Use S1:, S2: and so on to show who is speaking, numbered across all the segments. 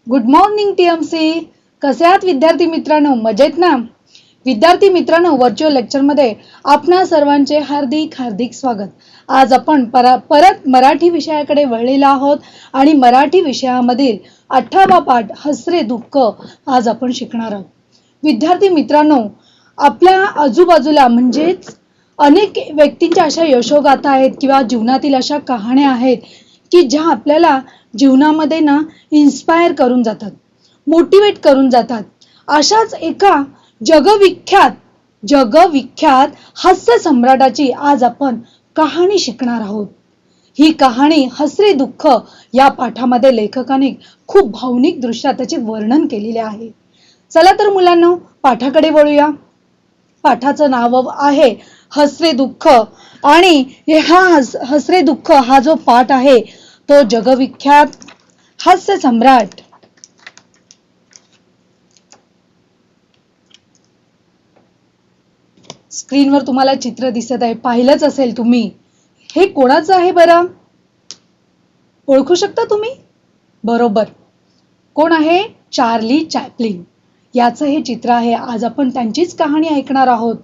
S1: Good morning TMC. कसे आहात विद्यार्थी मित्रांनो? मजेत ना? विद्यार्थी मित्रांनो, व्हर्च्युअल लेक्चर मध्ये आपणा सर्वांचे हार्दिक हार्दिक स्वागत. आज आपण परत मराठी विषयाकडे वळलेलो आहोत आणि मराठी विषयामधील 8वा पाठ हसरे दुःख आज आपण शिकणार आहोत. विद्यार्थी मित्रांनो, आपल्या आजूबाजूला म्हणजेच अनेक व्यक्तींच्या अशा यशोगाथा आहेत किंवा जीवनातील अशा कहाण्या आहेत की ज्या आपल्याला जीवनामध्ये ना इन्स्पायर करून जातात, मोटिवेट करून जातात. अशाच एका जगविख्यात हास्य सम्राटाची आज आपण कहाणी शिकणार आहोत. ही कहाणी हसरे दुःख या पाठामध्ये लेखकाने खूप भावनिक दृष्ट्या त्याचे वर्णन केलेले आहे. चला तर मुलांनो, पाठाकडे वळूया. पाठाचं नाव आहे हसरे दुःख आणि हसरे दुःख हा जो पाठ आहे तो जगविख्यात हास्य सम्राट स्क्रीनवर तुम्हाला चित्र दिसत आहे, पाहिलंच असेल तुम्ही. हे कोणाचं आहे बरं? ओळखू शकता तुम्ही? बरोबर, कोण आहे? चार्ली चॅप्लिन याचं हे चित्र आहे. आज आपण त्यांचीच कहाणी ऐकणार आहोत.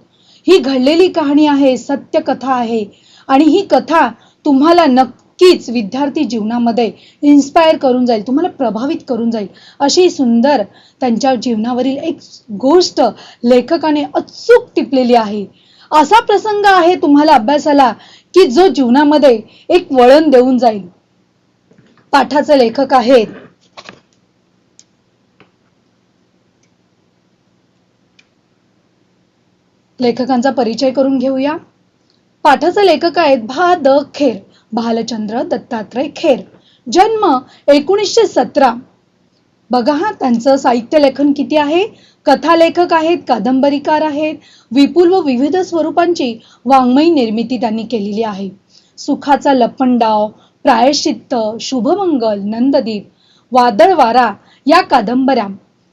S1: ही घडलेली कहाणी आहे, सत्य कथा आहे आणि ही कथा तुम्हाला नक्कीच विद्यार्थी जीवनामध्ये इन्स्पायर करून जाईल, तुम्हाला प्रभावित करून जाईल. अशी सुंदर त्यांच्या जीवनावरील एक गोष्ट लेखकाने अचूक टिपलेली आहे. असा प्रसंग आहे तुम्हाला अभ्यासाला की जो जीवनामध्ये एक वळण देऊन जाईल. पाठाचे लेखक आहेत लेखकांचा परिचय करून घेऊया. पाठाचे लेखक आहेत खेर, भालचंद्र दत्तात्रय खेर. जन्म 1917. बघा हा, त्यांचं साहित्य लेखन किती आहे. कथा लेखक आहेत, कादंबरीकार आहेत. विपुल व विविध स्वरूपांची वाङ्मयी निर्मिती त्यांनी केलेली आहे. सुखाचा लपंडाव, प्रायश्चित्त, शुभमंगल, नंददीप, वादळ वारा या कादंबऱ्या,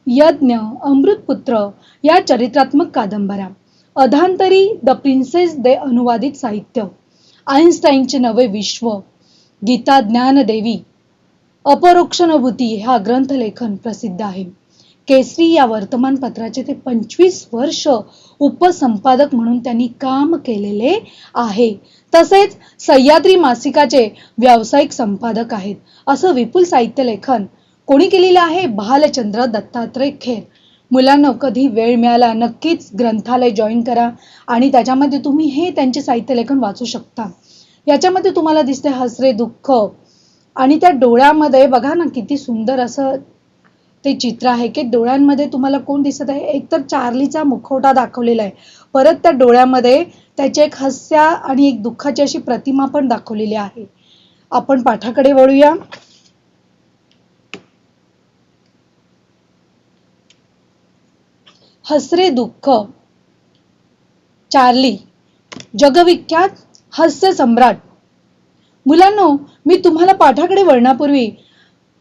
S1: यज्ञ, अमृतपुत्र या चरित्रात्मक कादंबऱ्या, अधांतरी, द प्रिन्सेस दे अनुवादित साहित्य, आइन्स्टाईनचे नवे विश्व, गीता ज्ञानदेवी, अपरोक्षानुभूती हा ग्रंथलेखन प्रसिद्ध आहे. केसरी या वर्तमानपत्राचे ते 25 वर्ष उपसंपादक म्हणून त्यांनी काम केलेले आहे. तसेच सह्याद्री मासिकाचे व्यावसायिक संपादक आहेत. असं विपुल साहित्य लेखन कोणी केलेलं आहे? भालचंद्र दत्तात्रय खेर. मुलांना कधी वेळ मिळाला नक्कीच ग्रंथालय जॉईन करा आणि त्याच्यामध्ये तुम्ही हे त्यांचे साहित्य लेखन वाचू शकता. याच्यामध्ये तुम्हाला दिसते हसरे दुःख आणि त्या डोळ्यामध्ये बघा ना किती सुंदर असं ते चित्र आहे की डोळ्यांमध्ये तुम्हाला कोण दिसत आहे? एक तर चार्लीचा मुखवटा दाखवलेला आहे, परत त्या डोळ्यामध्ये त्याचे एक हास्य आणि एक दुःखाची अशी प्रतिमा पण दाखवलेली आहे. आपण पाठाकडे वळूया. हसरे दुःख. चार्ली, जगविख्यात हास्य सम्राट. मुलांनो, मी तुम्हाला पाठाकडे वळण्यापूर्वी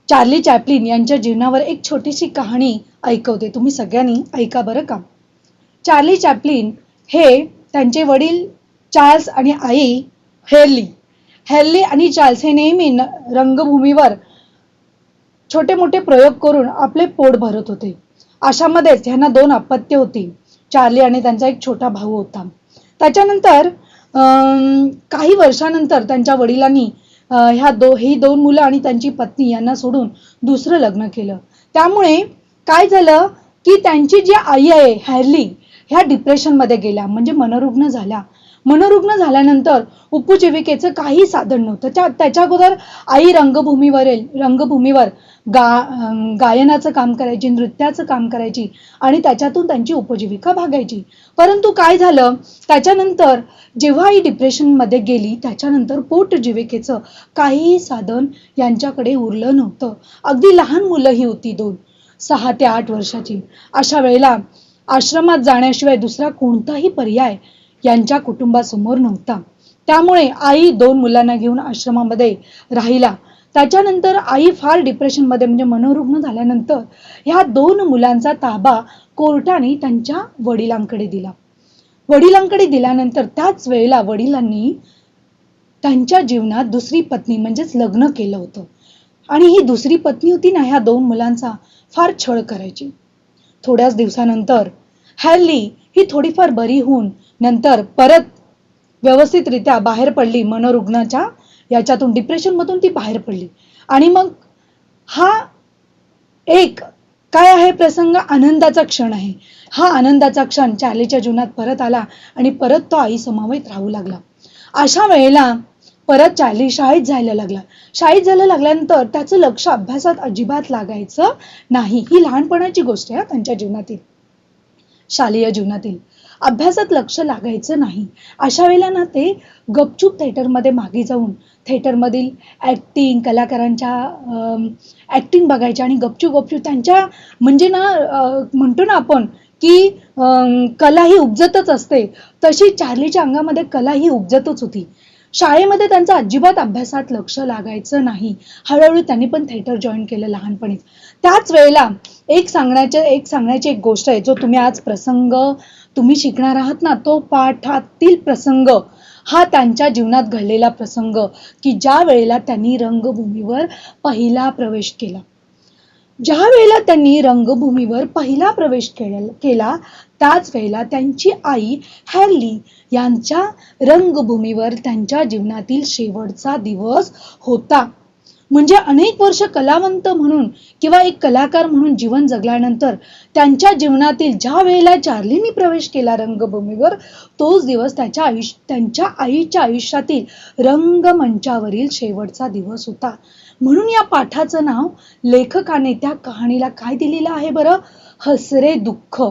S1: चार्ली चॅप्लिन यांच्या जीवनावर एक छोटीशी कहाणी ऐकवते. तुम्ही सगळ्यांनी ऐका बरं का. चार्ली चॅप्लिन हे त्यांचे वडील चार्ल्स आणि आई हेर्ली आणि चार्ल्स हे नेहमी रंगभूमीवर छोटे मोठे प्रयोग करून आपले पोट भरत होते. अशामध्येच ह्यांना 2 अपत्य होती. चार्ली आणि त्यांचा एक छोटा भाऊ होता. त्याच्यानंतर काही वर्षानंतर त्यांच्या वडिलांनी ही 2 मुलं आणि त्यांची पत्नी यांना सोडून दुसरं लग्न केलं. त्यामुळे काय झालं की त्यांची जी आई आहे हेर्ली ह्या डिप्रेशन मध्ये गेल्या, म्हणजे मनोरुग्ण झाल्या. मनोरुग्ण झाल्यानंतर उपजीविकेचं काही साधन नव्हतं. त्याच्या अगोदर आई रंगभूमीवर गायनाचं काम करायची, नृत्याचं काम करायची आणि त्याच्यातून त्यांची उपजीविका भागायची. परंतु काय झालं, त्याच्यानंतर जेव्हा ही डिप्रेशन मध्ये गेली त्याच्यानंतर पोटजीविकेचं काही साधन यांच्याकडे उरलं नव्हतं. अगदी लहान मुलं ही होती, 6 ते 8 वर्षाची. अशा वेळेला आश्रमात जाण्याशिवाय दुसरा कोणताही पर्याय यांच्या कुटुंबासमोर नव्हता. त्यामुळे आई 2 मुलांना घेऊन आश्रमामध्ये राहिला. त्याच्यानंतर आई फार डिप्रेशन मध्ये म्हणजे मनोरुग्ण झाल्यानंतर ह्या 2 मुलांचा ताबा कोर्टाने त्यांच्या वडिलांकडे दिला. वडिलांकडे दिल्यानंतर त्याच वेळेला वडिलांनी त्यांच्या जीवनात दुसरी पत्नी म्हणजेच लग्न केलं होतं आणि ही दुसरी पत्नी होती ना, ह्या 2 मुलांचा फार छळ करायची. थोड्याच दिवसानंतर हॅर्ली ही थोडीफार बरी होऊन नंतर परत व्यवस्थितरित्या बाहेर पडली. मनोरुग्णाच्या याच्यातून, डिप्रेशन मधून ती बाहेर पडली. आणि मग हा एक काय आहे प्रसंग, आनंदाचा क्षण आहे. हा आनंदाचा क्षण चार्लीच्या जीवनात परत आला आणि परत तो आई समवेत राहू लागला. अशा वेळेला परत चार्ली शाळेत जायला लागला. शाळेत जायला लागल्यानंतर त्याचं लक्ष अभ्यासात अजिबात लागायचं नाही. ही लहानपणाची गोष्ट आहे त्यांच्या जीवनातील, शालेय जीवनातील. अभ्यासात लक्ष लागायचं नाही. अशा वेळेला ना ते गपचूप थिएटरमध्ये मागे जाऊन थिएटरमधील ऍक्टिंग, कलाकारांच्या ऍक्टिंग बघायच्या आणि गपचूप गपचूप त्यांच्या म्हणजे ना म्हणतो ना आपण की कला ही उपजतच असते, तशी चार्लीच्या अंगामध्ये कला ही उपजतच होती. शाळेमध्ये त्यांचा अजिबात अभ्यासात लक्ष लागायचं नाही. हळूहळू त्यांनी पण थिएटर जॉईन केलं लहानपणीच. त्याच वेळेला एक सांगण्याची एक गोष्ट आहे, जो तुम्ही आज प्रसंग तुम्ही शिकणार आहात ना, तो पाठातील प्रसंग हा त्यांच्या जीवनात घडलेला प्रसंग, की ज्या वेळेला त्यांनी रंगभूमीवर पहिला प्रवेश केला. ज्या वेळेला त्यांनी रंगभूमीवर पहिला प्रवेश केला त्याच वेळेला त्यांची आई हॅर्ली यांच्या रंगभूमीवर त्यांच्या जीवनातील शेवटचा दिवस होता. म्हणजे अनेक वर्ष कलावंत म्हणून किंवा एक कलाकार म्हणून जीवन जगल्यानंतर त्यांच्या जीवनातील ज्या वेळेला चार्लीने प्रवेश केला रंगभूमीवर, तोच दिवस त्यांच्या आईच्या आयुष्यातील रंगमंचावरील शेवटचा दिवस होता. म्हणून या पाठाचं नाव लेखकाने त्या कहाणीला काय दिलेलं आहे बरं, हसरे दुःख.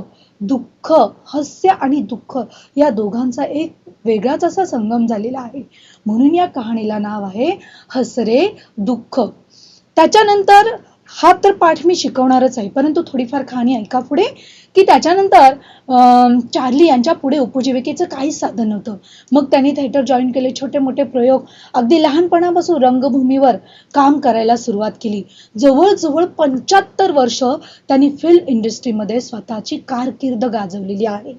S1: दुःख, हास्य आणि दुःख या दोघांचा एक वेगळाच असा संगम झालेला आहे. म्हणून या कहाणीला नाव आहे हसरे दुःख. त्याच्यानंतर हा तर पाठ मी शिकवणारच आहे, परंतु थोडीफार कहाणी ऐका पुढे, की त्याच्यानंतर चार्ली यांच्या पुढे उपजीविकेचं काहीच साधन नव्हतं. मग त्यांनी थिएटर जॉईन केले. छोटे मोठे प्रयोग अगदी लहानपणापासून रंगभूमीवर काम करायला सुरुवात केली. जवळजवळ 75 वर्ष त्यांनी फिल्म इंडस्ट्रीमध्ये स्वतःची कारकीर्द गाजवलेली आहे.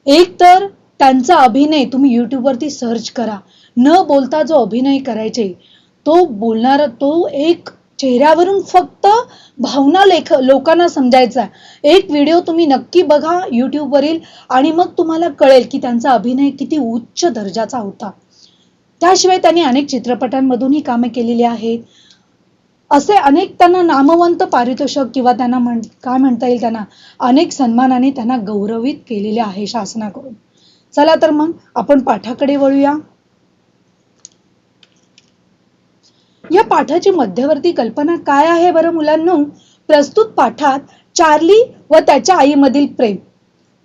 S1: एक तर त्यांचा अभिनय तुम्ही YouTube वरती सर्च करा. न बोलता जो अभिनय करायचे, तो बोलणारा, तो एक चेहऱ्यावरून फक्त भावना लोकांना समजायचा. एक व्हिडिओ तुम्ही नक्की बघा YouTube वरील आणि मग तुम्हाला कळेल की त्यांचा अभिनय किती उच्च दर्जाचा होता. त्याशिवाय त्यांनी अनेक चित्रपटांमधूनही कामे केलेली आहेत. असे अनेक त्यांना नामवंत पारितोषिक किंवा त्यांना काय म्हणता येईल, त्यांना अनेक सन्मानाने त्यांना गौरवित केलेले आहे शासनाकडून. चला तर मग आपण पाठाकडे वळूया. या पाठाची मध्यवर्ती कल्पना काय आहे बरं मुलांनो? प्रस्तुत पाठात चार्ली व त्याच्या आईमधील प्रेम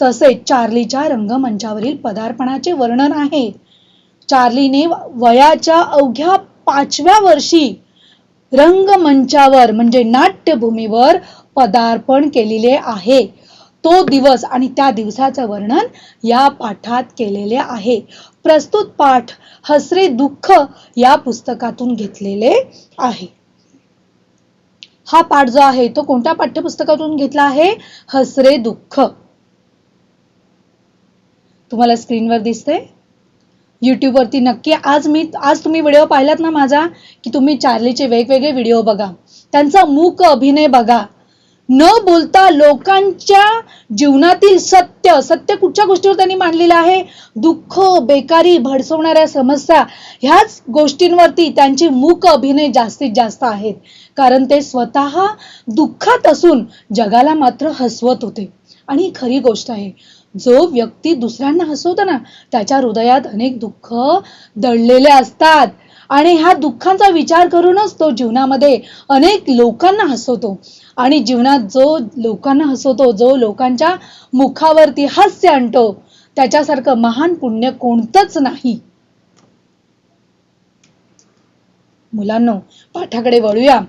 S1: तसेच चार्लीच्या रंगमंचावरील पदार्पणाचे वर्णन आहे. चार्लीने वयाच्या अवघ्या 5व्या वर्षी रंगमंचावर म्हणजे नाट्यभूमीवर पदार्पण केलेले आहे. तो दिवस आणि त्या दिवसाचं वर्णन या पाठात केलेले आहे. प्रस्तुत पाठ हसरे दुःख या पुस्तकातून घेतलेले आहे. हा पाठ जो आहे तो कोणत्या पाठ्यपुस्तकातून घेतला आहे? हसरे दुःख. तुम्हाला स्क्रीनवर दिसते. YouTube वरती नक्की आज तुम्ही व्हिडिओ पाहिलात ना माझा, की तुम्ही चार्लीचे वेगवेगळे व्हिडिओ बघा, त्यांचा मूक अभिनय बघा. न बोलता लोकांच्या जीवनातील सत्य कुठच्या गोष्टीवर त्यांनी मांडलेलं आहे? दुःख, बेकारी, भडसवणाऱ्या समस्या ह्याच गोष्टींवरती त्यांची मूक अभिनय जास्तीत जास्त आहेत. कारण ते स्वतः दुःखात असून जगाला मात्र हसवत होते. आणि ही खरी गोष्ट आहे. जो व्यक्ती दुसऱ्यांना हसवतो ना, त्याच्या हृदयात अनेक दुःख दडलेले असतात आणि ह्या दुःखांचा विचार करूनच तो जीवनामध्ये अनेक लोकांना हसवतो. आणि जीवनात जो लोकांना हसवतो, जो लोकांच्या मुखावरती हास्य आणतो, त्याच्यासारखं महान पुण्य कोणतंच नाही. मुलांनो, पाठाकडे वळूया.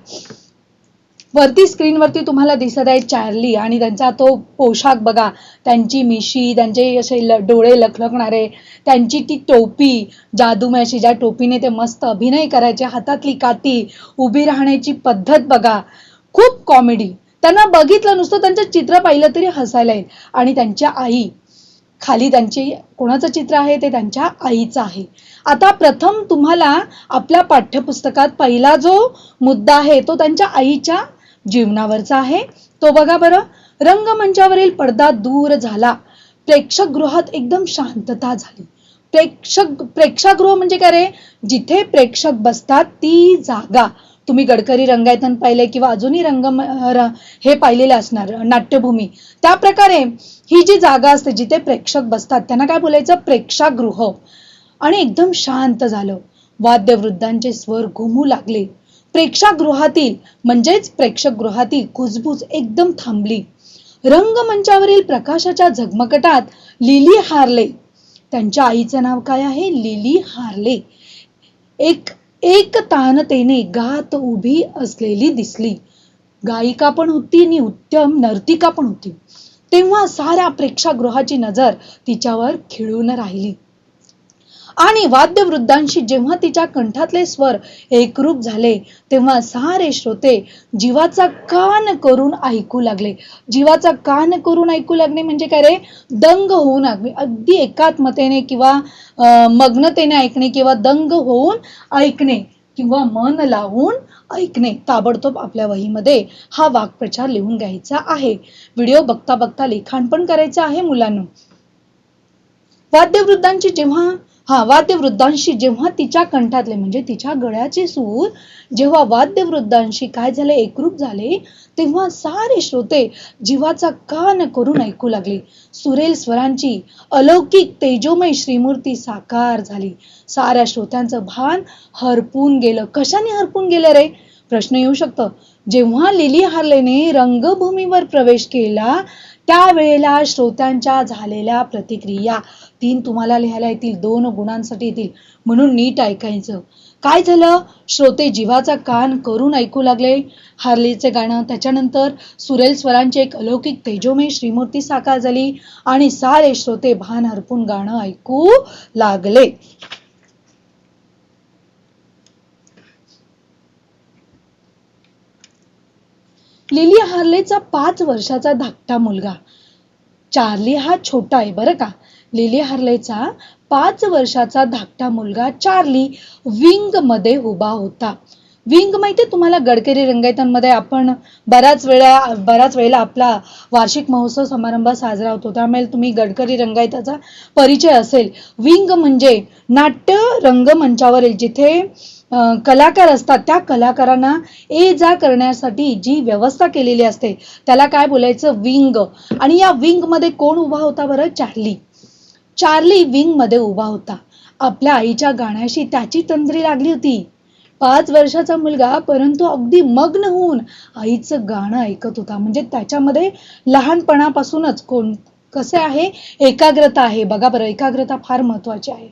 S1: वरती स्क्रीनवरती तुम्हाला दिसत आहे चार्ली आणि त्यांचा तो पोशाख बघा. त्यांची मिशी, त्यांचे असे डोळे लखलखणारे, त्यांची ती टोपी जादूमय अशी, ज्या टोपीने ते मस्त अभिनय करायचे, हातातली काठी, उभी राहण्याची पद्धत बघा. खूप कॉमेडी. त्यांना बघितलं नुसतं त्यांचं चित्र पाहिलं तरी हसायला येईल. आणि त्यांच्या आई खाली त्यांची कोणाचं चित्र आहे ते त्यांच्या आईचं आहे. आता प्रथम तुम्हाला आपल्या पाठ्यपुस्तकात पहिला जो मुद्दा आहे तो त्यांच्या आईच्या जीवनावरचा आहे. तो बघा बरं. रंगमंचावरील पडदा दूर झाला. प्रेक्षकगृहात एकदम शांतता झाली. प्रेक्षागृह म्हणजे काय रे? जिथे प्रेक्षक बसतात ती जागा. तुम्ही गडकरी रंगायतन पाहिले किंवा अजूनही हे पाहिलेले असणार नाट्यभूमी. त्या प्रकारे ही जी जागा असते जिथे प्रेक्षक बसतात त्यांना काय बोलायचं? प्रेक्षागृह. आणि एकदम शांत झालं. वाद्यवृद्धांचे स्वर घुमू लागले. प्रेक्षागृहातील म्हणजेच प्रेक्षकगृहातील कुजबूज एकदम थांबली. रंगमंचावरील प्रकाशाच्या झगमगटात लिली हार्ले, त्यांच्या आईचं नाव काय आहे? लिली हार्ले, एक तानतेने गात उभी असलेली दिसली. गायिका पण होती आणि उत्तम नर्तिका पण होती. तेव्हा साऱ्या प्रेक्षागृहाची नजर तिच्यावर खिळून राहिली. आणि वाद्यवृद्धांशी जेव्हा तिच्या कंठातले स्वर एकरूप झाले तेव्हा सारे श्रोते जीवाचा कान करून ऐकू लागले. जीवाचा कान करून ऐकू लागणे म्हणजे काय रे? दंग होऊन अगदी एकात्मतेने किंवा मग्नतेने ऐकणे किंवा दंग होऊन ऐकणे किंवा मन लावून ऐकणे. ताबडतोब आपल्या वहीमध्ये हा वाक्प्रचार लिहून घ्यायचा आहे. व्हिडिओ बघता बघता लिखाण पण करायचं आहे मुलांना. वाद्यवृद्धांशी जेव्हा तिच्या कंठातले म्हणजे तिच्या गळ्याचे सूर जेव्हा वाद्यवृद्धांशी काय झाले? एकरूप झाले तेव्हा सारे श्रोते जीवाचा कान करून ऐकू लागले. सुरेल स्वरांची अलौकिक तेजोमय श्रीमूर्ती साकार झाली. साऱ्या श्रोत्यांचं भान हरपून गेलं. कशाने हरपून गेलं रे? प्रश्न येऊ शकतो. जेव्हा लिली हार्लेने रंगभूमीवर प्रवेश केला त्यावेळेला श्रोत्यांच्या झालेल्या प्रतिक्रिया. 3 तुम्हाला लिहायला येतील, 2 गुणांसाठी येतील, म्हणून नीट ऐकायचं. काय झालं? श्रोते जीवाचा कान करून ऐकू लागले हार्लेचे गाणं. त्याच्यानंतर सुरेल स्वरांची एक अलौकिक तेजोमय श्रीमूर्ती साकार झाली आणि सारे श्रोते भान हरपून गाणं ऐकू लागले. लिली हार्लेचा 5 वर्षाचा धाकटा मुलगा चार्ली हा छोटा आहे बरं का. लिली हार्लेचा 5 वर्षाचा धाकटा मुलगा चार्ली विंग मध्ये उभा होता. विंग माहितीये तुम्हाला? गडकरी रंगायतांमध्ये आपण बऱ्याच वेळेला आपला वार्षिक महोत्सव समारंभ साजरा होतो, त्यामुळे तुम्ही गडकरी रंगायताचा परिचय असेल. विंग म्हणजे नाट्य रंगमंचावरील जिथे कलाकार असतात त्या कलाकारांना ये जा करण्यासाठी जी व्यवस्था केलेली असते त्याला काय बोलायचं? विंग. आणि या विंग मध्ये कोण उभा होता बरं? चार्ली विंग मध्ये उभा होता. आपल्या आईच्या गाण्याशी त्याची तंद्री लागली होती. 5 वर्षाचा मुलगा परंतु अगदी मग्न होऊन आईचं गाणं ऐकत होता. म्हणजे त्याच्यामध्ये लहानपणापासूनच कसे आहे? एकाग्रता आहे. बघा बरं, एकाग्रता फार महत्वाची आहे.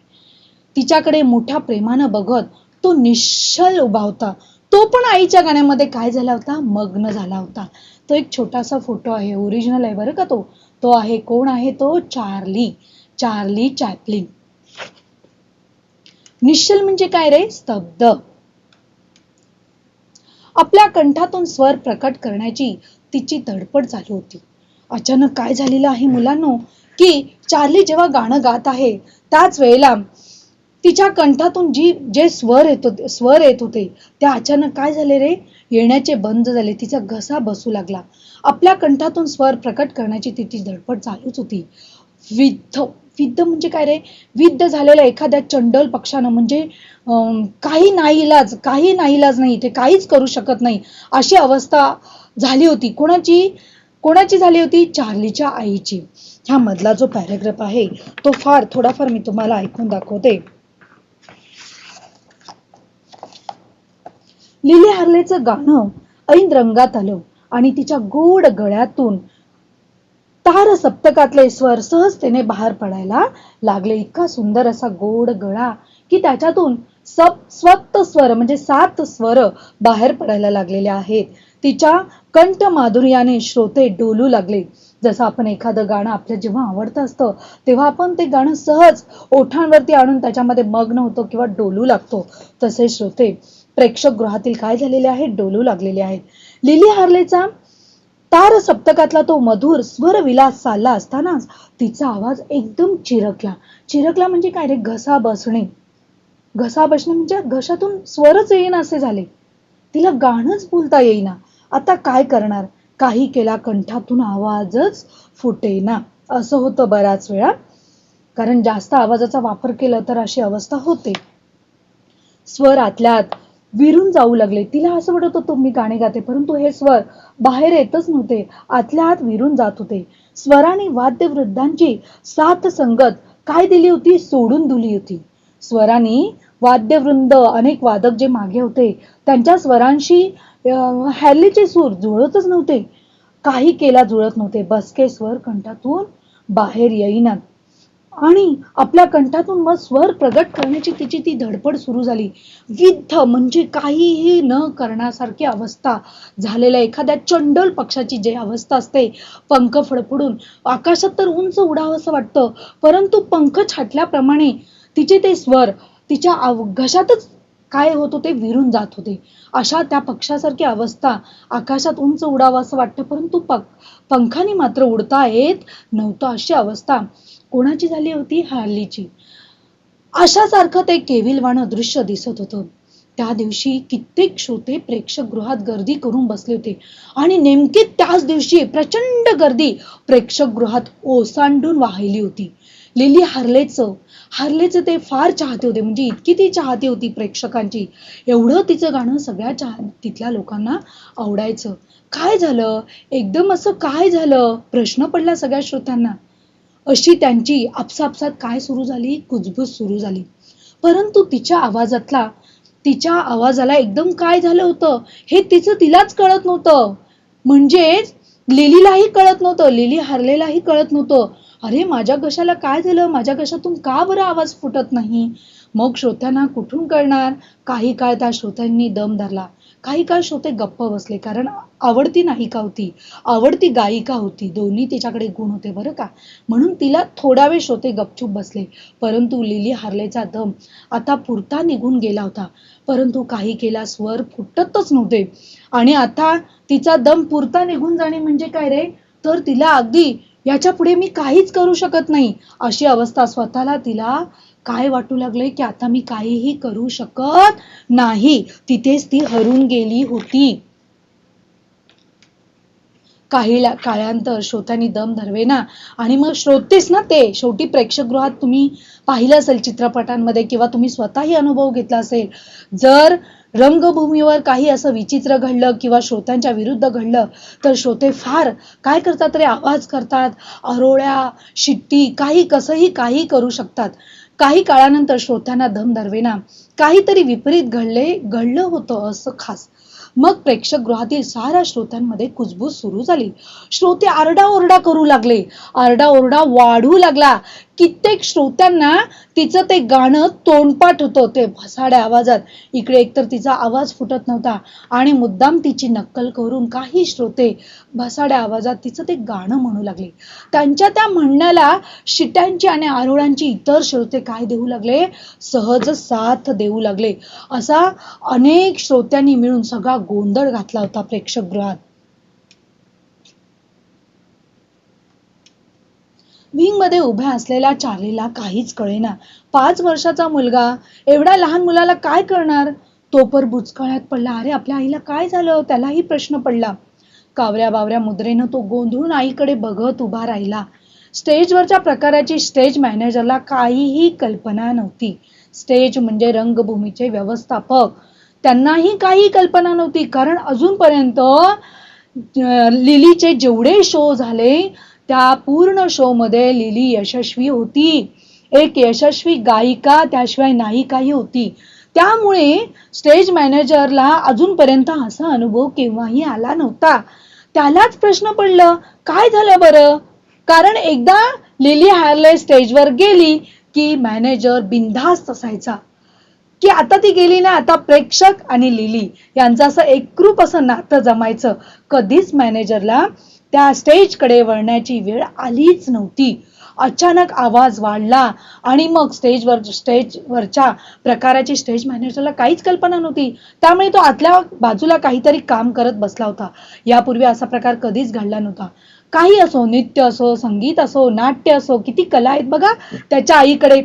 S1: तिच्याकडे मोठ्या प्रेमानं बघत तो निश्चल उभा होता. तो पण आईच्या गाण्यामध्ये काय झाला होता? मग्न झाला होता. तो एक छोटासा फोटो आहे, ओरिजिनल आहे बरं का. तो आहे, कोण आहे तो? Charlie Chaplin. निश्चल म्हणजे काय रे? स्तब्ध. आपल्या कंठातून स्वर प्रकट करण्याची तिची धडपड चालू होती. अचानक काय झालेलं आहे मुलांनो, की चार्ली जेव्हा गाणं गात आहे त्याच वेळेला तिच्या कंठातून जे स्वर येत होते ते अचानक काय झाले रे? येण्याचे बंद झाले. तिचा घसा बसू लागला. आपल्या कंठातून स्वर प्रकट करण्याची तिची धडपड चालूच होती. विद्ध म्हणजे काय रे? विद्ध झालेल्या एखाद्या चंडल पक्षानं म्हणजे काही नाईलाज नाही, ते काहीच करू शकत नाही अशी अवस्था झाली होती. कोणाची झाली होती? चार्लीच्या आईची. ह्या मधला जो पॅराग्राफ आहे तो थोडाफार मी तुम्हाला ऐकून दाखवते. लिली हार्लेचं गाणं ऐन रंगात आलं आणि तिच्या गोड गळ्यातून तार सप्तकातले स्वर सहजतेने बाहेर पडायला लागले. इतका सुंदर असा गोड गळा की त्याच्यातून सप्त स्वर म्हणजे 7 स्वर बाहेर पडायला लागलेले आहेत. तिच्या कंठ माधुर्याने श्रोते डोलू लागले. जसं आपण एखादं गाणं आपल्या जेव्हा आवडतं असतं तेव्हा आपण ते गाणं सहज ओठांवरती आणून त्याच्यामध्ये मग्न होतो किंवा डोलू लागतो, तसे श्रोते प्रेक्षकगृहातील काय झालेले आहेत? डोलू लागलेले आहेत. लिली हार्लेचा तार सप्तकातला तो मधुर स्वर विलास चालला असतानाच तिचा आवाज एकदम चिरकला म्हणजे काय रे, घसा बसणे म्हणजे घशातून स्वरच येईना असे झाले. तिला गाणंच बोलता येईना. आता काय करणार? काही केला कंठातून आवाजच फुटेना. असं होतं बऱ्याच वेळा. कारण जास्त आवाजाचा वापर केला तर अशी अवस्था होते. स्वर आतल्या आत विरून जाऊ लागले. तिला असं वाटत होतं मी गाणे गाते, परंतु हे स्वर बाहेर येतच नव्हते. आतल्या आत विरून जात होते. स्वराने वाद्यवृंदांची साथ संगत काय दिली होती? सोडून दिली होती. स्वराने वाद्यवृंद, अनेक वादक जे मागे होते, त्यांच्या स्वरांशी हॅलीचे सूर जुळतच नव्हते. काही केला जुळत नव्हते. बसके स्वर कंठातून बाहेर येईनात. आणि आपल्या कंठातून मग स्वर प्रगट करण्याची तिची ती धडपड सुरू झाली. विद्ध म्हणजे काहीही न करण्यासारखी अवस्था झालेल्या एखाद्या चंडल पक्षाची जी अवस्था असते, पंख फडफडून आकाशात तर उंच उडावं असं वाटतं, परंतु पंख छाटल्याप्रमाणे तिचे ते स्वर तिच्या घशातच काय होत होते, विरून जात होते. अशा त्या पक्षासारखी अवस्था, आकाशात उंच उडावं असं वाटतं, परंतु पंखाने मात्र उडता येत नव्हतं. अशी अवस्था कोणाची झाली होती? हल्लीची. अशासारखं ते केविलवाणं दृश्य दिसत होतं. त्या दिवशी कित्येक श्रोते प्रेक्षकगृहात गर्दी करून बसले होते आणि नेमके त्याच दिवशी प्रचंड गर्दी प्रेक्षकगृहात ओसांडून वाहिली होती. लिली हार्लेचं ते फार चाहते होते, म्हणजे इतकी ती चाहती होती प्रेक्षकांची. एवढं तिचं गाणं सगळ्या तिथल्या लोकांना आवडायचं. काय झालं? एकदम असं काय झालं? प्रश्न पडला सगळ्या श्रोत्यांना. अशी त्यांची आपसापसात काय सुरू झाली? कुजबूज सुरू झाली. परंतु तिच्या आवाजाला एकदम काय झालं होतं हे तिलाच कळत नव्हतं. म्हणजेच लिलीलाही कळत नव्हतं, लिली हार्लेलाही कळत नव्हतं. अरे माझ्या घशाला काय झालं? माझ्या घशातून का बरं आवाज फुटत नाही? मग श्रोत्यांना कुठून कळणार? काही काळ त्या श्रोत्यांनी दम धरला. काही काळ श्रोते गप्प बसले, कारण आवडती नायिका होती, आवडती गायिका होती, दोन्ही तिच्याकडे गुण होते बरं का. म्हणून तिला थोडा वेळ श्रोते गपचूप बसले. परंतु लिली हार्लेचा दम आता पुरता निघून गेला होता. परंतु काही केला स्वर फुटतच नव्हते. आणि आता तिचा दम पुरता निघून जाणे म्हणजे काय रे? तर तिला अगदी याच्या पुढे मी काहीच करू शकत नाही अशी अवस्था. स्वतःला तिला काय वाटू लागले की आता मी काहीही करू शकत नाही. तिथेच ती हरून गेली होती. काही काळानंतर श्रोत्यांनी दम धरवेना आणि मग श्रोतेच ना ते शेवटी प्रेक्षकगृहात तुम्ही पाहिलं असेल चित्रपटांमध्ये किंवा तुम्ही स्वतःही अनुभव घेतला असेल, जर रंगभूमीवर काही असं विचित्र घडलं किंवा श्रोत्यांच्या विरुद्ध घडलं तर श्रोते फार काय करतात रे, आवाज करतात, आरोळ्या, शिट्टी, काही कसंही काही करू शकतात. काही काळानंतर श्रोत्यांना दम धरवेना, काहीतरी विपरीत घडलं होतं असं खास. मग प्रेक्षकगृहातील साऱ्या श्रोत्यांमध्ये कुजबूज सुरू झाली. श्रोते आरडाओरडा करू लागले. आरडाओरडा वाढू लागला. कित्येक श्रोत्यांना तिचं ते गाणं तोंडपाठ होतं, ते भसाड्या आवाजात. इकडे एकतर तिचा आवाज फुटत नव्हता आणि मुद्दाम तिची नक्कल करून काही श्रोते भसाड्या आवाजात तिचं ते गाणं म्हणू लागले. त्यांच्या त्या म्हणण्याला शिट्यांची आणि आरोळ्यांची इतर श्रोते काय देऊ लागले? सहज साथ देऊ लागले. असा अनेक श्रोत्यांनी मिळून सगळा गोंधळ घातला होता प्रेक्षकगृहात. विंग मध्ये उभ्या असलेल्या चार्लीला काहीच कळेना. 5 वर्षाचा मुलगा एवढ्या लहान मुलाला काय करणार? तो पर बुचकळ्यात पडला. अरे आपल्या आईला काय झालं? त्यालाही प्रश्न पडला. कावऱ्या बावऱ्या मुद्रेनं तो गोंधळून आईकडे बघत उभा राहिला. स्टेजवरच्या प्रकाराची स्टेज मॅनेजरला काहीही कल्पना नव्हती. स्टेज म्हणजे रंगभूमीचे व्यवस्थापक, त्यांनाही काही कल्पना नव्हती. कारण अजूनपर्यंत लिलीचे जेवढे शो झाले त्या पूर्ण शो मध्ये लिली यशस्वी होती. एक यशस्वी गायिका, त्याशिवाय नायिकाही होती. त्यामुळे स्टेज मॅनेजरला अजूनपर्यंत असा अनुभव केव्हाही आला नव्हता. त्यालाच प्रश्न पडलं, काय झालं बरं? कारण एकदा लिली हार्ले स्टेजवर गेली की मॅनेजर बिनधास्त असायचा, की आता ती गेली ना, आता प्रेक्षक आणि लिली यांचं असं एकरूप असं नातं जमायचं. कधीच मॅनेजरला त्या स्टेजकडे वळण्याची वेळ आलीच नव्हती. अचानक आवाज वाढला आणि मग स्टेजवरच्या प्रकाराची स्टेज मॅनेजरला काहीच कल्पना नव्हती. त्यामुळे तो आतल्या बाजूला काहीतरी काम करत बसला होता. यापूर्वी असा प्रकार कधीच घडला नव्हता. काही असो, नृत्य असो, संगीत असो, नाट्य असो, किती कला आहेत बघा त्याच्या आईकडे.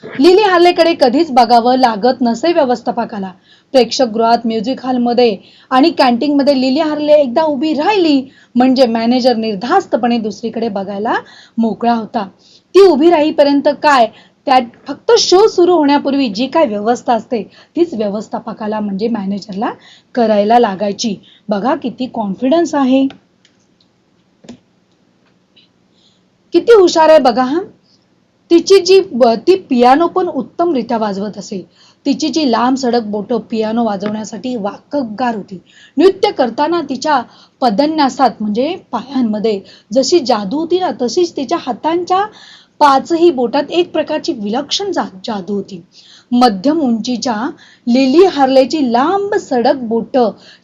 S1: लिली हार्लेकडे कधीच बघावं लागत नसे व्यवस्थापकाला. प्रेक्षकगृहात, म्युझिक हॉलमध्ये आणि कॅन्टीन मध्ये लिली हार्ले एकदा उभी राहिली म्हणजे मॅनेजर निर्धास्तपणे दुसरीकडे बघायला मोकळा होता. ती उभी राहीपर्यंत काय, त्यात फक्त शो सुरू होण्यापूर्वी जी काय व्यवस्था असते तीच व्यवस्थापकाला म्हणजे मॅनेजरला करायला लागायची. बघा किती कॉन्फिडन्स आहे, किती हुशार आहे बघा हा. ती पियानो पण उत्तमरित्या वाजवत असे. तिची जी लांब सडक बोटं पियानो वाजवण्यासाठी वाकबगार होती. नृत्य करताना तिच्या पदन्यासात म्हणजे पायांमध्ये जशी जादू होती ना, तशीच तिच्या हातांच्या पाचही बोटात एक प्रकारची विलक्षण जादू होती. मध्यम उंचीच्या लिली हार्लेची लांब सडक बोट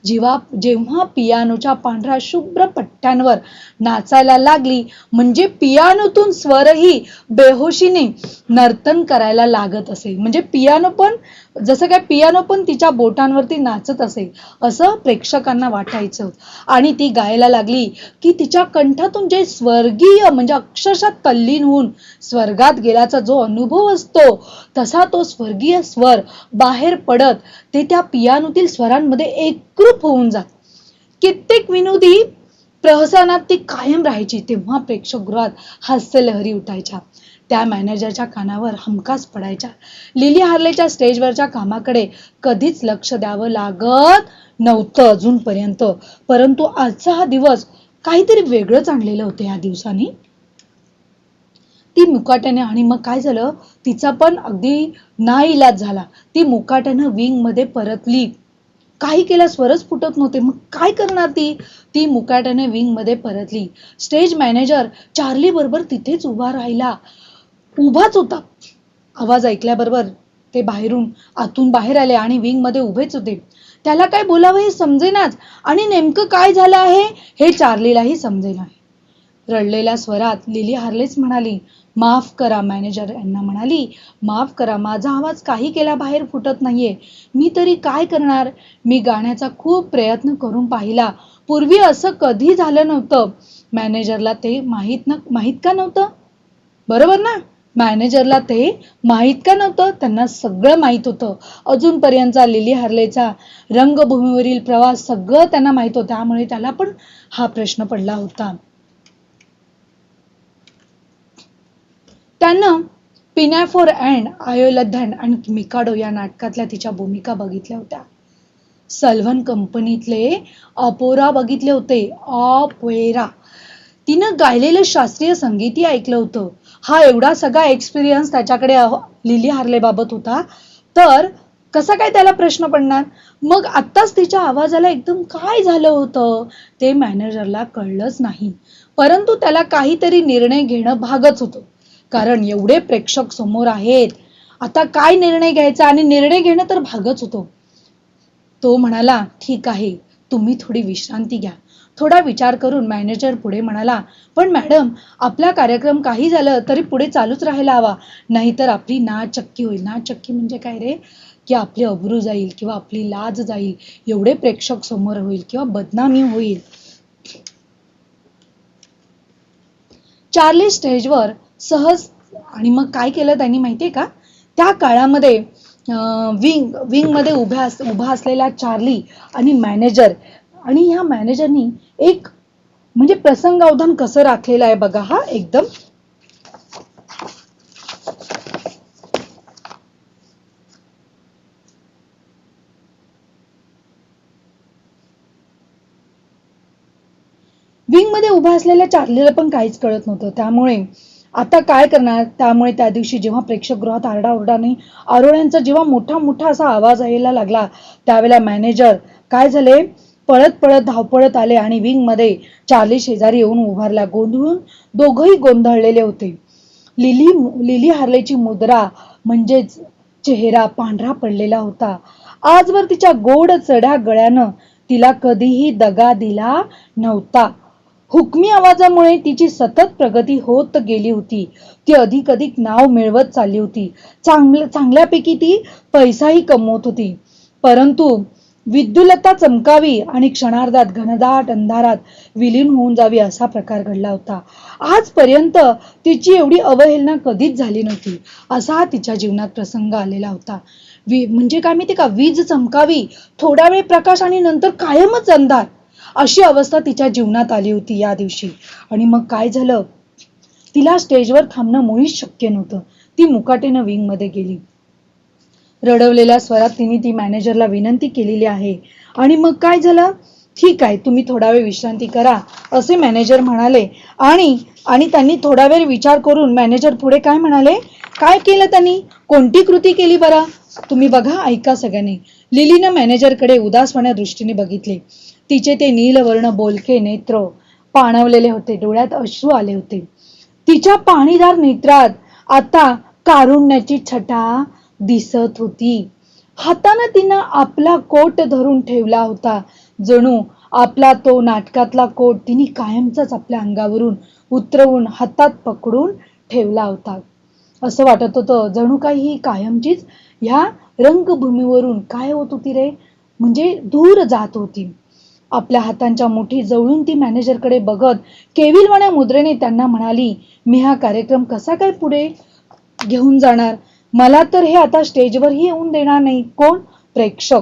S1: जेव्हा पियानोच्या पांढऱ्या शुभ्र पट्ट्यांवर नाचायला लागली म्हणजे पियानोतून स्वरही बेहोशीने नर्तन करायला लागत असे. म्हणजे पियानो पण तिच्या बोटांवरती नाचत असे असं प्रेक्षकांना वाटायचं. आणि ती गायला लागली की तिच्या कंठातून जे स्वर्गीय म्हणजे अक्षरशः तल्लीन होऊन स्वर्गात गेल्याचा जो अनुभव असतो तसा तो स्वर्गीय स्वर बाहेर पडत ते त्या पियानोतील स्वरांमध्ये एकरूप होऊन जात. कित्येक विनोदी प्रहसनात ती कायम राहायची. तेव्हा प्रेक्षकगृहात हास्यलहरी उठायच्या. त्या मॅनेजरच्या कानावर हमखास पडायच्या. लिली हार्लेच्या स्टेजवरच्या कामाकडे कधीच लक्ष द्यावं लागत नव्हतं अजूनपर्यंत. परंतु आजचा हा दिवस काहीतरी वेगळंच आणलेलं होतं. या दिवसानी ती मुकाट्याने, आणि मग काय झालं, तिचा पण अगदी नाइलाज झाला. ती मुकाट्यानं विंग मध्ये परतली. काही केला स्वरच फुटत नव्हते. मग काय करणार ती मुकाट्याने विंग मध्ये परतली. स्टेज मॅनेजर चार्ली बरोबर तिथेच उभाच होता. आवाज ऐकल्याबरोबर ते आतून बाहेर आले आणि विंग मध्ये उभेच होते. त्याला काय बोलावं हे समजेनाच आणि नेमकं काय झालं आहे हे चार्लीलाही समजेना. रडलेल्या स्वरात लिली हार्लेच म्हणाली, माफ करा. मॅनेजर यांना म्हणाली, माफ करा, माझा आवाज काही केला बाहेर फुटत नाहीये. मी तरी काय करणार. मी गाण्याचा खूप प्रयत्न करून पाहिला. पूर्वी असं कधी झालं नव्हतं. मॅनेजरला ते माहित का नव्हतं. बरोबर ना. मॅनेजरला ते माहित का नव्हतं. त्यांना सगळं माहित होतं. अजूनपर्यंतचा लिली हार्लेचा रंगभूमीवरील प्रवास सगळं त्यांना माहित होतं. त्यामुळे त्याला पण हा प्रश्न पडला होता. त्यानं पिनॅफोर अँड आयोलधन आणि मिकाडो या नाटकातल्या तिच्या भूमिका बघितल्या होत्या. सल्व्हन कंपनीतले अपोरा बघितले होते. ऑपेरा. तिनं गायलेलं शास्त्रीय संगीतही ऐकलं होतं. हा एवढा सगळा एक्सपिरियन्स त्याच्याकडे लिली हार्ले बाबत होता, तर कसा काय त्याला प्रश्न पडणार. मग आत्ताच तिच्या आवाजाला एकदम काय झालं होतं ते मॅनेजरला कळलंच नाही. परंतु त्याला काहीतरी निर्णय घेणं भागच होतं. कारण एवढे प्रेक्षक समोर आहेत. आता काय निर्णय घ्यायचा, आणि निर्णय घेणं तर भागच होतो. तो म्हणाला, ठीक आहे, तुम्ही थोडी विश्रांती घ्या. थोडा विचार करून मॅनेजर पुढे म्हणाला, पण मॅडम, आपला कार्यक्रम काही झालं तरी पुढे चालूच राहायला हवा, नाहीतर आपली नाचक्की होईल. नाचक्की म्हणजे काय रे, की आपली अब्रू जाईल किंवा आपली लाज जाईल, एवढे प्रेक्षक समोर होईल किंवा बदनामी होईल. चार्ली स्टेजवर सहज, आणि मग काय केलं त्यांनी माहितीये का, त्या काळामध्ये विंग मध्ये उभा असलेला चार्ली आणि मॅनेजर, आणि ह्या मॅनेजरनी एक म्हणजे प्रसंगावधान कसं राखलेलं आहे बघा हा एकदम. विंग मध्ये उभा असलेल्या चार्लीला पण काहीच कळत नव्हतं. त्यामुळे आता काय करणार. त्यामुळे त्या दिवशी जेव्हा प्रेक्षकगृहात आरोळ्यांचा जेव्हा मोठा असा आवाज यायला लागला, त्यावेळेला मॅनेजर काय झाले, पळत धावपळत आले आणि विंग मध्ये चार्ली शेजारी येऊन उभारला. दोघही गोंधळलेले होते. लिली हार्लेची मुद्रा म्हणजेच चेहरा पांढरा पडलेला होता. आजवर तिच्या गोड चढ्या गळ्यानं तिला कधीही दगा दिला नव्हता. हुकमी आवाजामुळे तिची सतत प्रगती होत गेली होती. ती अधिक अधिक नाव मिळवत चालली होती. चांगल्यापैकी ती पैसाही कमवत होती. परंतु विद्युलता चमकावी आणि क्षणार्धात घनदाट अंधारात विलीन होऊन जावी असा प्रकार घडला होता. आजपर्यंत तिची एवढी अवहेलना कधीच झाली नव्हती. असा हा तिच्या जीवनात प्रसंग आलेला होता. म्हणजे काय माहिती का, वीज चमकावी, थोडा वेळ प्रकाश आणि नंतर कायमच अंधार, अशी अवस्था तिच्या जीवनात आली होती या दिवशी. आणि मग काय झालं, तिला स्टेजवर थांबणं मुळीच शक्य नव्हतं. ती मुकाटेनं विंग मध्ये गेली. रडवलेल्या स्वरात तिने ती मॅनेजरला विनंती केलेली आहे. आणि मग काय झालं, ठीक आहे तुम्ही थोडा वेळ विश्रांती करा असे मॅनेजर म्हणाले. आणि आणि त्यांनी थोडा वेळ विचार करून मॅनेजर पुढे काय म्हणाले, काय केलं त्यांनी, कोणती कृती केली बरं, तुम्ही बघा, ऐका सगळ्यांनी. लिलीनं मॅनेजरकडे उदासवाण्या दृष्टीने बघितले. तिचे ते नीलवर्ण बोलके नेत्र पाणवलेले होते. डोळ्यात अश्रू आले होते. तिच्या पाणीदार नेत्रात आता कारुण्याची छटा दिसत होती. हाताने तिनं आपला कोट धरून ठेवला होता. जणू आपला तो नाटकातला कोट तिने कायमचाच आपल्या अंगावरून उतरवून हातात पकडून ठेवला होता. असं वाटत होतं जणू काही ही कायमचीच ह्या रंगभूमीवरून काय होत होती रे, म्हणजे दूर जात होती. आपल्या हातांच्या मुठी जवळून ती मॅनेजरकडे बघत केविलवाण्या मुद्रेने त्यांना म्हणाली, मी हा कार्यक्रम कसा काय पुढे घेऊन जाणार, मला तर हे आता स्टेजवरही येऊन देणार नाही. कोण, प्रेक्षक.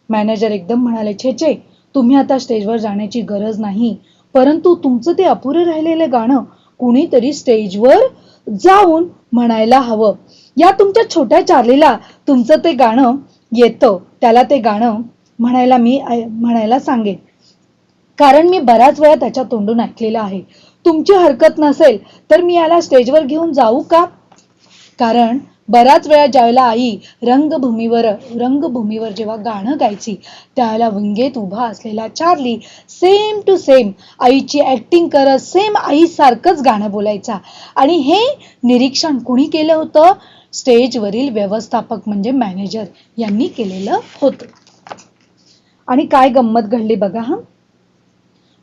S1: मॅनेजर एकदम म्हणाले, छे छे, तुम्ही आता स्टेजवर जाण्याची गरज नाही, परंतु तुमचं ते अपुरं राहिलेलं गाणं कुणीतरी स्टेजवर जाऊन म्हणायला हवं. या तुमच्या छोट्या चार्लीला तुमचं ते गाणं येतं, त्याला ते गाणं म्हणायला सांगेन, कारण मी बऱ्याच वेळा त्याच्या तोंडून ऐकलेलं आहे. तुमची हरकत नसेल तर मी याला स्टेजवर घेऊन जाऊ का, कारण बऱ्याच वेळा ज्यावेळेला आई रंगभूमीवर जेव्हा गाणं गायची त्यावेळेला विंगेत उभा असलेला चार्ली सेम टू सेम आईची ऍक्टिंग करत सेम आई सारखंच गाणं बोलायचा. आणि हे निरीक्षण कुणी केलं होतं, स्टेजवरील व्यवस्थापक म्हणजे मॅनेजर यांनी केलेलं होतं. आणि काय गंमत घडली बघा.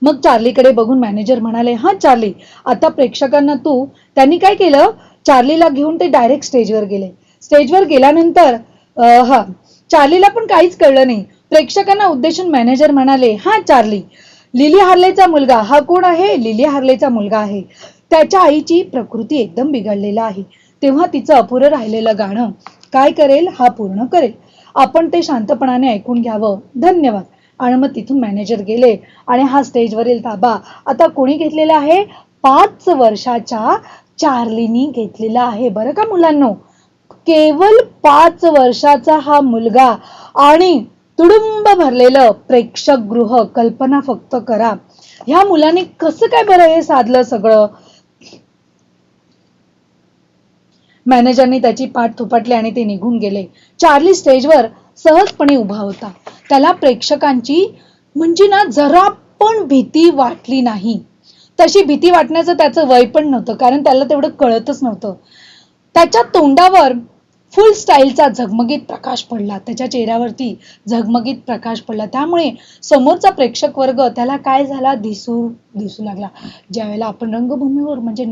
S1: मग चार्लीकडे बघून मॅनेजर म्हणाले, हा चार्ली, आता प्रेक्षकांना त्यांनी काय केलं, चार्लीला घेऊन ते डायरेक्ट स्टेजवर गेले. स्टेजवर गेल्यानंतर चार्लीला पण काहीच कळलं नाही. प्रेक्षकांना उद्देशून मॅनेजर म्हणाले, हा चार्ली, लिली हार्लेचा मुलगा. हा कोण आहे, लिली हार्लेचा मुलगा आहे. त्याच्या आईची प्रकृती एकदम बिघडलेला आहे, तेव्हा तिचं अपुरं राहिलेलं गाणं काय करेल, हा पूर्ण करेल. आपण ते शांतपणाने ऐकून घ्यावं, धन्यवाद. आणि मग तिथून मॅनेजर गेले. आणि हा स्टेजवरील ताबा आता कोणी घेतलेला आहे, 5 वर्षाच्या चार्लीनी घेतलेला आहे. बरं का मुलांनो, केवळ 5 वर्षाचा हा मुलगा आणि तुडुंब भरलेलं प्रेक्षक गृह. कल्पना फक्त करा, ह्या मुलाने कसं काय बरं हे साधलं सगळं. मॅनेजरनी त्याची पाठ थोपटली आणि ते निघून गेले. चार्ली स्टेजवर सहजपणे उभा होता. त्याला प्रेक्षकांची म्हणजे ना जरा पण भीती वाटली नाही. तशी भीती वाटण्याचं त्याचं वय पण नव्हतं, कारण त्याला तेवढं कळतच नव्हतं. त्याच्या तोंडावर फुल स्टाईलचा झगमगीत प्रकाश पडला. त्याच्या चेहऱ्यावरती झगमगीत प्रकाश पडला. त्यामुळे समोरचा प्रेक्षक वर्ग त्याला काय झाला, दिसू लागला. ज्यावेळेला आपण रंगभूमीवर म्हणजे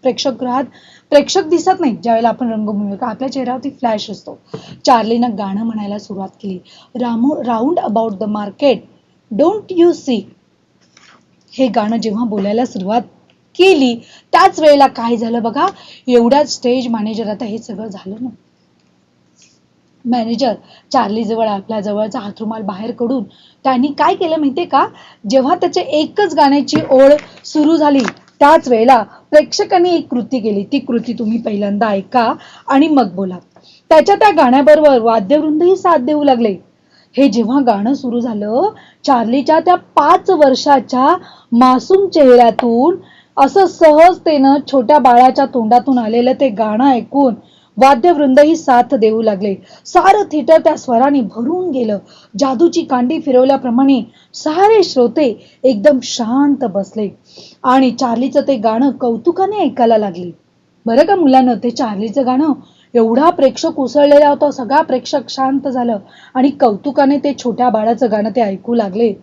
S1: प्रेक्षकगृहात प्रेक्षक दिसत नाही, ज्यावेळेला आपण रंगभूमीवर आपल्या चेहऱ्यावरती फ्लॅश असतो. चार्लीनं गाणं म्हणायला सुरुवात केली, round about the market don't you see. हे गाणं जेव्हा बोलायला सुरुवात केली त्याच वेळेला काय झालं बघा, एवढ्याच स्टेज मॅनेजर, आता हे सगळं झालं ना, मॅनेजर चार्ली जवळ आपल्या जवळचा हातरुमाल बाहेर काढून त्यांनी काय केलं माहितीये का, जेव्हा त्याच्या एकच गाण्याची ओळ सुरू झाली त्याच वेळेला प्रेक्षकांनी एक कृती केली. ती कृती तुम्ही पहिल्यांदा ऐका आणि मग बोला. त्याच्या त्या गाण्याबरोबर वाद्यवृंदही साथ देऊ लागले. हे जेव्हा गाणं सुरू झालं, चार्लीच्या त्या 5 वर्षाच्या मासूम चेहऱ्यातून असं सहजतेनं छोट्या बाळाच्या तोंडातून आलेलं ते गाणं ऐकून वाद्यवृंदही साथ देऊ लागले. सारं थिएटर त्या स्वराने भरून गेलं. जादूची कांडी फिरवल्याप्रमाणे सारे श्रोते एकदम शांत बसले आणि चार्लीचं ते गाणं कौतुकाने ऐकायला लागले. बरं का मुलांना, ते चार्लीचं गाणं एवढा प्रेक्षक उसळलेला होता, सगळा प्रेक्षक शांत झालं आणि कौतुकाने ते छोट्या बाळाचं गाणं ते ऐकू लागले.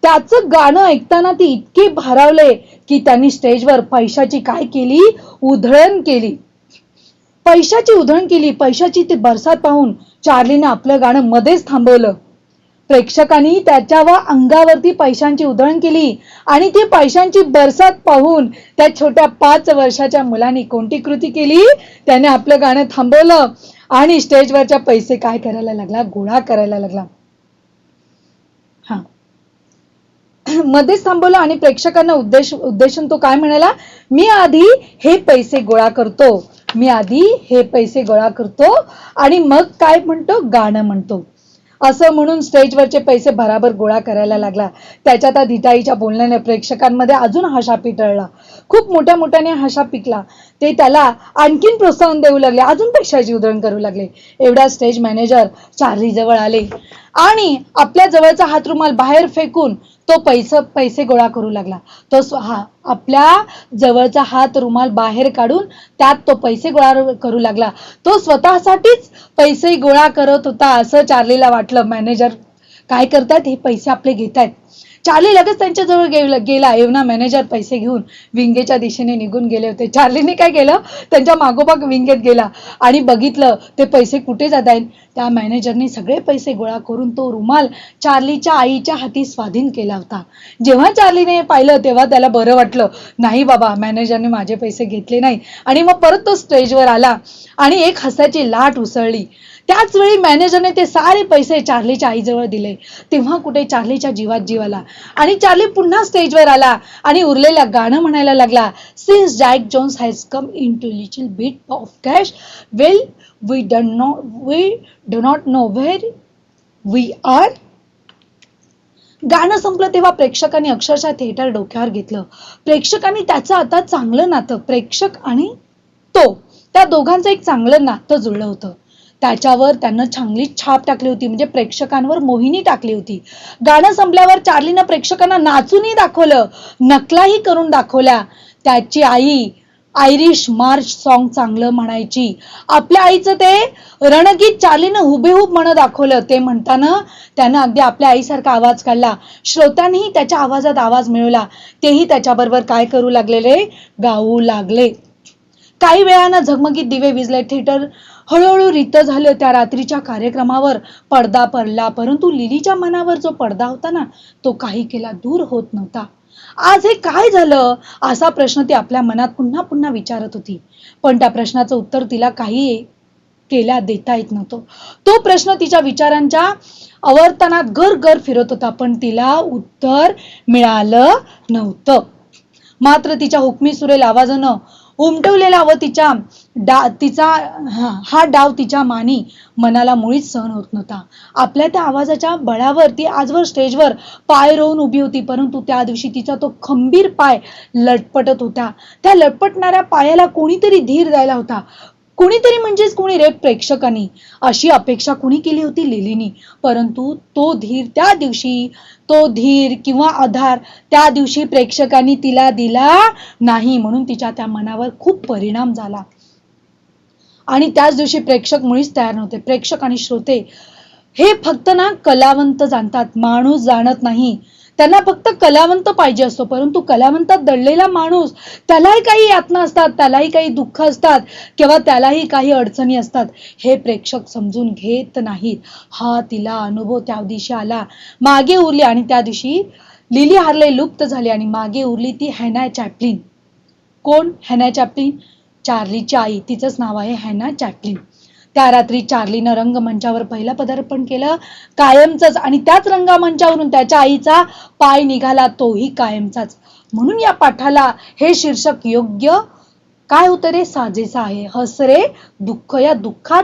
S1: त्याचं गाणं ऐकताना ती इतके भारावले की त्यांनी स्टेजवर पैशाची काय केली, उधळण केली. पैशाची ती बरसात पाहून चार्लीने आपलं गाणं मध्येच थांबवलं. प्रेक्षकांनी त्याच्या अंगावरती पैशांची उधळण केली आणि ती पैशांची बरसात पाहून त्या छोट्या 5 वर्षाच्या मुलाने कोणती कृती केली, त्याने आपलं गाणं थांबवलं आणि स्टेजवरच्या पैसे काय करायला लागला, गोळा करायला लागला. हा मध्येच थांबवलं आणि प्रेक्षकांना उद्देशून तो काय म्हणाला, मी आधी हे पैसे गोळा करतो आणि मग काय म्हणतो, गाणं म्हणतो. असं म्हणून स्टेजवरचे पैसे भराभर गोळा करायला लागला. त्याच्या त्या धिटाईच्या बोलण्याने प्रेक्षकांमध्ये अजून हशा पिटळला. खूप मोठ्याने हशा पिकला. ते त्याला आणखीन प्रोत्साहन देऊ लागले, अजून पैशाची उधळण करू लागले. एवढा स्टेज मॅनेजर चार्ली जवळ आले आणि आपल्या जवळचा हातरुमाल बाहेर फेकून तो पैसे गोळा करू लागला. आपल्या जवळचा हात रुमाल बाहेर काढून त्यात तो पैसे गोळा करू लागला. तो स्वतःसाठीच पैसे गोळा करत होता असं चार्लीला वाटलं. मॅनेजर काय करतात, हे पैसे आपले घेतायत. चार्ली लगेच त्यांच्या जवळ गेला. एवना मॅनेजर पैसे घेऊन विंगेच्या दिशेने निघून गेले होते. चार्लीने काय केलं, त्यांच्या मागोमाग विंगेत गेला आणि बघितलं ते पैसे कुठे जात आहेत. त्या मॅनेजरने सगळे पैसे गोळा करून तो रुमाल चार्लीच्या आईच्या हाती स्वाधीन केला होता. जेव्हा चार्लीने पाहिलं तेव्हा त्याला बरं वाटलं. नाही बाबा, मॅनेजरने माझे पैसे घेतले नाही. आणि मग परत तो स्टेजवर आला आणि एक हास्याची लाट उसळली. त्याच वेळी मॅनेजरने ते सारे पैसे चार्लीच्या आईजवळ दिले. तेव्हा कुठे चार्लीच्या जीवात जीव आला आणि चार्ली पुन्हा स्टेजवर आला आणि उरलेल्या गाणं म्हणायला लागला. Since Jack Jones has come in to little bit of cash, well we do not know where we are. गाणं संपलं तेव्हा प्रेक्षकांनी अक्षरशः थिएटर डोक्यावर घेतलं. प्रेक्षकांनी त्याचं आता चांगलं नातं, प्रेक्षक आणि तो, त्या दोघांचं एक चांगलं नातं जुळलं होतं. त्याच्यावर त्यानं चांगली छाप टाकली होती, म्हणजे प्रेक्षकांवर मोहिनी टाकली होती. गाणं संपल्यावर चार्लीनं प्रेक्षकांना नाचूनही दाखवलं, नकलाही करून दाखवल्या. त्याची आई आयरिश मार्च सॉन्ग चांगलं म्हणायची. आपल्या आईचं ते रणगीत चार्लीनं हुबेहूब म्हणत दाखवलं. ते म्हणताना त्यानं अगदी आपल्या आईसारखा आवाज काढला. श्रोत्यांनीही त्याच्या आवाजात आवाज मिळवला. तेही त्याच्याबरोबर काय करू लागलेले, गाऊ लागले. काही वेळानं झगमगीत दिवे विझले. थिएटर हळूहळू रिक्त झालं. त्या रात्रीच्या कार्यक्रमावर पडदा पडला, परंतु लिलीच्या मनावर जो पडदा होता ना, तो काही केला दूर होत नव्हता. आज हे काय झालं, असा प्रश्न ती आपल्या मनात पुन्हा पुन्हा विचारत होती. पण त्या प्रश्नाचं उत्तर तिला काही केल्या देता येत नव्हतं. तो प्रश्न तिच्या विचारांच्या आवर्तनात घर फिरत होता, पण तिला उत्तर मिळालं नव्हतं. मात्र तिच्या हुकमी सुरेल आवाजानं उमटवलेला व तिचा हा डाव तिच्या मनाला मुळीच सहन होत नव्हता. आपल्या त्या आवाजाच्या बळावर ती आजवर स्टेजवर पाय रोवून उभी होती, परंतु त्या दिवशी तिचा तो खंबीर पाय लटपटत होता. त्या लटपटणाऱ्या पायाला कोणीतरी धीर द्यायला होता. कोणीतरी म्हणजेच कोणी रे, प्रेक्षकांनी. अशी अपेक्षा कोणी केली होती, लिलीनी. परंतु तो धीर किंवा आधार त्या दिवशी प्रेक्षकांनी तिला दिला नाही, म्हणून तिच्या त्या मनावर खूप परिणाम झाला. आणि त्याच दिवशी प्रेक्षक मुळीच तयार नव्हते. प्रेक्षक आणि श्रोते हे फक्त ना कलावंत जाणतात, माणूस जाणत नाही. त्यांना फक्त कलावंत पाहिजे असतो, परंतु कलावंतात दडलेला माणूस, त्यालाही काही यातना असतात, त्यालाही काही दुःख असतात किंवा त्यालाही काही अडचणी असतात, हे प्रेक्षक समजून घेत नाहीत. हा तिला अनुभव त्या दिवशी आला. मागे उरली आणि त्या दिवशी लिली हार्ले लुप्त झाली आणि मागे उरली ती हॅना चॅप्लिन. कोण हॅना चॅप्लिन? चार्लीची आई. तिचंच नाव आहे हॅना चॅप्लिन. त्या रात्री चार्लीनं रंगमंचावर पहिलं पदार्पण केलं, कायमचंच. आणि त्याच रंगमंचावरून त्याच्या आईचा पाय निघाला, तोही कायमचाच. म्हणून या पाठाला हे शीर्षक योग्य काय होतं रे, साजेसं आहे. हस रे दुःख, या दुःखात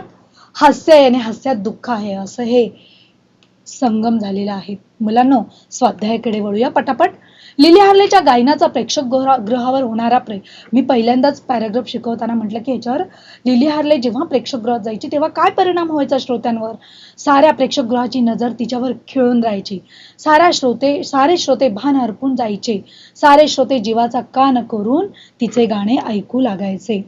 S1: हास्य आहे आणि हास्यात दुःख आहे, असं हे संगम झालेला आहे. मुलांनो, स्वाध्यायाकडे वळूया पटापट. लिली हार्लेच्या गायनाचा प्रेक्षक गृहावर होणारा मी पहिल्यांदाच पॅराग्राफ शिकवताना म्हटलं की ह्याच्यावर लिली हार्ले जेव्हा प्रेक्षकगृहात जायची तेव्हा काय परिणाम व्हायचा श्रोत्यांवर. साऱ्या प्रेक्षकगृहाची नजर तिच्यावर खिळून राहायची. सारे श्रोते भान हरपून जायचे. सारे श्रोते जीवाचा कान करून तिचे गाणे ऐकू लागायचे.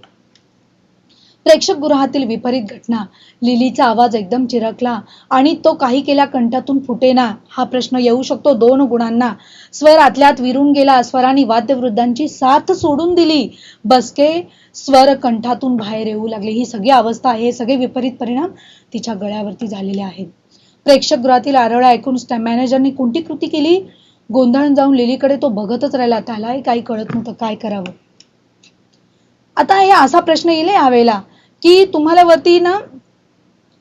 S1: प्रेक्षकगृहातील विपरीत घटना. लिलीचा आवाज एकदम चिरकला आणि तो काही केल्या कंठातून फुटेना. हा प्रश्न येऊ शकतो 2 गुणांना. स्वर आतल्यात विरून गेला. स्वरांनी वाद्यवृद्धांची साथ सोडून दिली. बसके स्वर कंठातून बाहेर येऊ लागले. ही सगळी अवस्था आहे, सगळे विपरीत परिणाम तिच्या गळ्यावरती झालेले आहेत. प्रेक्षकगृहातील आरळ ऐकून मॅनेजरनी कोणती कृती केली? गोंधळून जाऊन लिलीकडे तो बघतच राहिला. त्यालाही काही कळत नव्हतं काय करावं. आता हे असा प्रश्न येईल यावेळेला की तुम्हाला वरती ना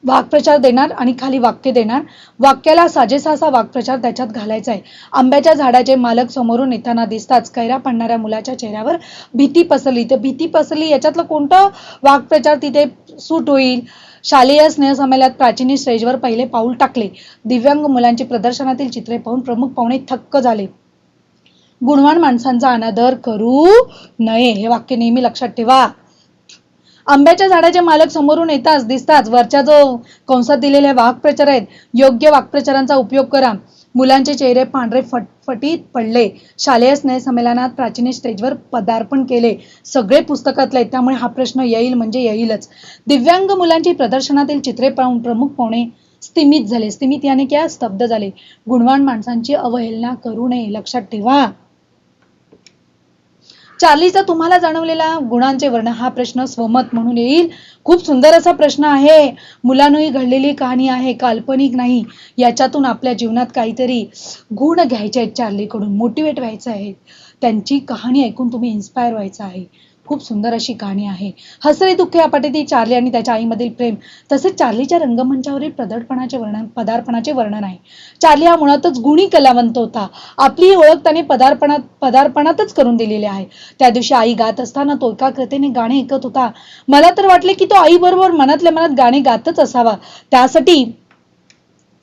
S1: वाक्प्रचार देणार आणि खाली वाक्य देणार. वाक्याला साजेसा असा वाक्प्रचार त्याच्यात घालायचा आहे. आंब्याच्या झाडाचे मालक समोरून येताना दिसताच कैरा पडणाऱ्या मुलाच्या चेहऱ्यावर भीती पसरली. तर भीती पसरली याच्यातलं कोणतं वाक्प्रचार तिथे सूट होईल? शालेय स्नेहसंमेलनात प्राचीनी स्टेजवर पहिले पाऊल टाकले. दिव्यांग मुलांची प्रदर्शनातील चित्रे पाहून प्रमुख पाहुणे थक्क झाले. गुणवान माणसांचा अनादर करू नये, हे वाक्य नेहमी लक्षात ठेवा. आंब्याच्या झाडाचे मालक समोरून येताच दिसताच वरच्या जो कंसात दिलेले वाक्प्रचार आहेत, योग्य वाक्प्रचारांचा उपयोग करा. मुलांचे चेहरे पांढरे फटफटीत पडले. शालेय स्नेहसंमेलनात प्राचीने स्टेजवर पदार्पण केले. सगळे पुस्तकातले आहेत, त्यामुळे हा प्रश्न येईल म्हणजे येईलच. दिव्यांग मुलांची प्रदर्शनातील चित्रे पाहून प्रमुख पाहुणे स्तिमित झाले. स्तिमित याने क्या? स्तब्ध झाले. गुणवान माणसांची अवहेलना करू नये, लक्षात ठेवा. चार्लीचा तुम्हाला जाणवलेला गुणांचे वर्णन, हा प्रश्न स्वमत म्हणून येईल. खूप सुंदर असा प्रश्न आहे. मुलांनी घडलेली कहाणी आहे, काल्पनिक नाही. याच्यातून आपल्या जीवनात काहीतरी गुण घ्यायचे आहेत, चार्लीकडून मोटिवेट व्हायचं आहे. त्यांची कहाणी ऐकून तुम्ही इन्स्पायर व्हायचं आहे. खूप सुंदर अशी कहाणी आहे. हसरे दुःखे अपाटे चार्ली आणि त्याच्या आईमधील प्रेम, तसेच चार्लीच्या रंगमंचावरील पदार्पणाचे वर्णन आहे. चार्ली हा मुळातच गुणी कलावंत होता. आपली ओळख त्याने पदार्पणातच करून दिलेली आहे. त्या दिवशी आई गात असताना तो एकाग्रतेने गाणे ऐकत होता. मला तर वाटले की तो आई बरोबर मनातल्या मनात गाणे गातच असावा. त्यासाठी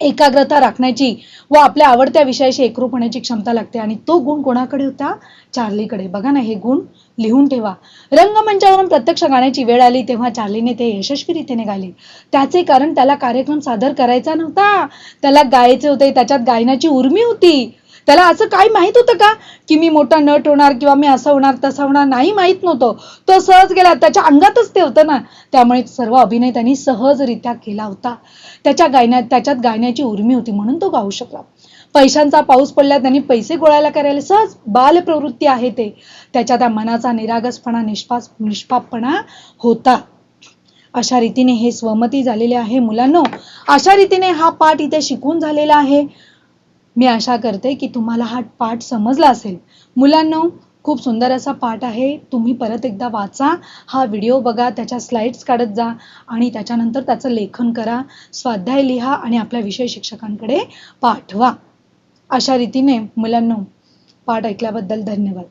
S1: एकाग्रता राखण्याची व आपल्या आवडत्या विषयाशी एकरूप होण्याची क्षमता लागते, आणि तो गुण कोणाकडे होता? चार्लीकडे. बघा ना, हे गुण लिहून ठेवा. रंगमंचावरून प्रत्यक्ष गाण्याची वेळ आली तेव्हा चार्लीने ते यशस्वीरीतीने गायले. त्याचे कारण त्याला कार्यक्रम सादर करायचा नव्हता, त्याला गायचे होते. त्याच्यात गायनाची उर्मी होती. त्याला असं काय माहित होतं का की मी मोठा नट होणार किंवा मी असं होणार तसं होणार? नाही, माहित नव्हतं. तो सहज गेला, त्याच्या अंगातच ते होतं ना. त्यामुळे सर्व अभिनय त्यांनी सहजरित्या केला होता. त्याच्यात गायनाची उर्मी होती म्हणून तो गाऊ शकला. पैशांचा पाऊस पडला, त्यांनी पैसे गोळा करायला सहज बाल प्रवृत्ती आहे ते. त्याच्या त्या मनाचा निरागसपणा, निष्पापपणा होता. अशा रीतीने हे स्वमती झालेले आहे मुलांनो. अशा रीतीने हा पाठ इथे शिकून झालेला आहे. मी आशा करते की तुम्हाला हा पाठ समजला असेल. मुलांनो, खूप सुंदर असा पाठ आहे. तुम्ही परत एकदा वाचा, हा व्हिडिओ बघा, त्याच्या स्लाइड्स काढत जा आणि त्याच्यानंतर त्याचं लेखन करा, स्वाध्याय लिहा आणि आपल्या विषय शिक्षकांकडे पाठवा. अशा रीतीने मुलांनो, पाठ ऐकल्याबद्दल धन्यवाद.